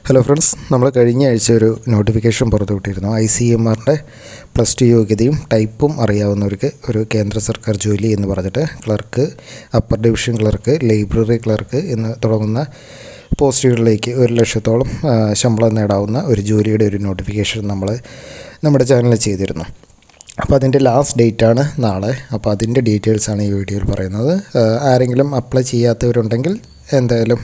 Hello friends, നമ്മൾ കഴിഞ്ഞ ആഴ്ച ഒരു നോട്ടിഫിക്കേഷൻ പുറത്തുവിട്ടിരുന്നു. ICMR +2 യോഗ്യതയും ടൈപ്പും അറിയാവുന്നവർക്ക് ഒരു കേന്ദ്ര സർക്കാർ ജോലി എന്ന് പറഞ്ഞിട്ട് clerk, upper division clerk, library clerk എന്ന് തുടങ്ങുന്ന പോസ്റ്റുകളിലേക്ക് 1 ലക്ഷത്തോളം ശമ്പളം നേടാവുന്ന ഒരു ജോലിയുടെ ഒരു നോട്ടിഫിക്കേഷൻ നമ്മൾ നമ്മുടെ ചാനലിൽ ചെയ്തിരുന്നു. അപ്പോൾ അതിൻ്റെ ലാസ്റ്റ് ഡേറ്റാണ് നാളെ. അപ്പോൾ അതിൻ്റെ ഡീറ്റെയിൽസാണ് ഈ വീഡിയോയിൽ പറയുന്നത്. ആരെങ്കിലും അപ്ലൈ ചെയ്യാത്തവരുണ്ടെങ്കിൽ എന്തായാലും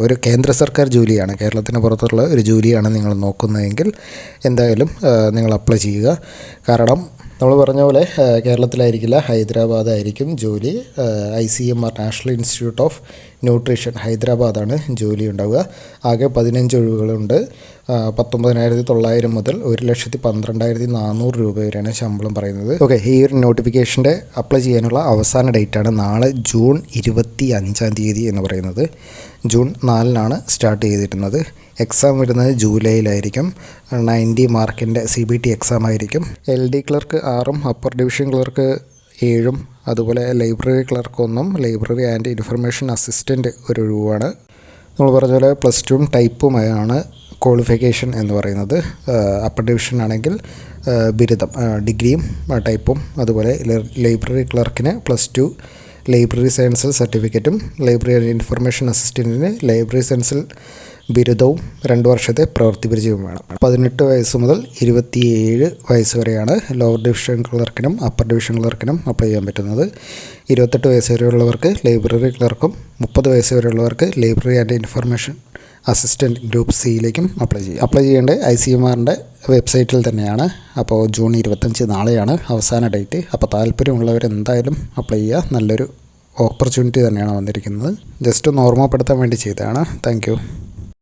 ഒരു കേന്ദ്ര സർക്കാർ ജോലിയാണ്, കേരളത്തിന് പുറത്തുള്ള ഒരു ജോലിയാണ് നിങ്ങൾ നോക്കുന്നതെങ്കിൽ എന്തായാലും നിങ്ങൾ അപ്ലൈ ചെയ്യുക. കാരണം നമ്മൾ പറഞ്ഞ പോലെ കേരളത്തിലായിരിക്കില്ല, ഹൈദരാബാദായിരിക്കും ജോലി. ICMR national institute of nutrition ഹൈദരാബാദാണ് ജോലി ഉണ്ടാവുക. ആകെ 15 ഒഴിവുകളുണ്ട്. 19,900 മുതൽ 1,12,400 രൂപ വരെയാണ് ശമ്പളം പറയുന്നത്. ഓക്കെ, ഈ ഒരു നോട്ടിഫിക്കേഷൻ്റെ അപ്ലൈ ചെയ്യാനുള്ള അവസാന ഡേറ്റാണ് നാളെ ജൂൺ 25-ാം തീയതി എന്ന് പറയുന്നത്. ജൂൺ 4-നാണ് സ്റ്റാർട്ട് ചെയ്തിരുന്നത്. എക്സാം വരുന്നത് ജൂലൈയിലായിരിക്കും. 90 മാർക്കിൻ്റെ CBT എക്സാം ആയിരിക്കും. LD clerk 6, upper division clerk 7, അതുപോലെ library clerk 1, library and information assistant ഒരു ഒഴിവാണ്. നമ്മൾ പറഞ്ഞ പോലെ +2 ടൈപ്പുമായാണ് ക്വാളിഫിക്കേഷൻ എന്ന് പറയുന്നത്. അപ്പർ ഡിവിഷൻ ആണെങ്കിൽ ബിരുദം, ഡിഗ്രിയും ടൈപ്പും. അതുപോലെ ലൈബ്രറി ക്ലർക്കിന് +2 ലൈബ്രറി സയൻസിൽ സർട്ടിഫിക്കറ്റും, ലൈബ്രറി ആൻഡ് ഇൻഫർമേഷൻ അസിസ്റ്റൻറ്റിന് ലൈബ്രറി സയൻസിൽ ബിരുദവും 2 വർഷത്തെ പ്രവൃത്തി പരിചയവും വേണം. 18 വയസ്സ് മുതൽ 27 വയസ്സ് വരെയാണ് ലോവർ ഡിവിഷൻ ക്ലർക്കിനും അപ്പർ ഡിവിഷൻ ക്ലർക്കിനും അപ്ലൈ ചെയ്യാൻ പറ്റുന്നത്. 28 വയസ്സ് വരെയുള്ളവർക്ക് ലൈബ്രറി ക്ലർക്കും, 30 വയസ്സ് വരെയുള്ളവർക്ക് library and information assistant group സിയിലേക്കും അപ്ലൈ ചെയ്യേണ്ടത് ICMRൻ്റെ വെബ്സൈറ്റിൽ തന്നെയാണ്. അപ്പോൾ ജൂൺ 25 നാളെയാണ് അവസാന ഡേറ്റ്. അപ്പോൾ താല്പര്യമുള്ളവർ എന്തായാലും അപ്ലൈ ചെയ്യുക. നല്ലൊരു ഓപ്പർച്യൂണിറ്റി തന്നെയാണ് വന്നിരിക്കുന്നത്. ജസ്റ്റ് ഒന്ന് ഓർമ്മപ്പെടുത്താൻ വേണ്ടി ചെയ്തതാണ്. താങ്ക്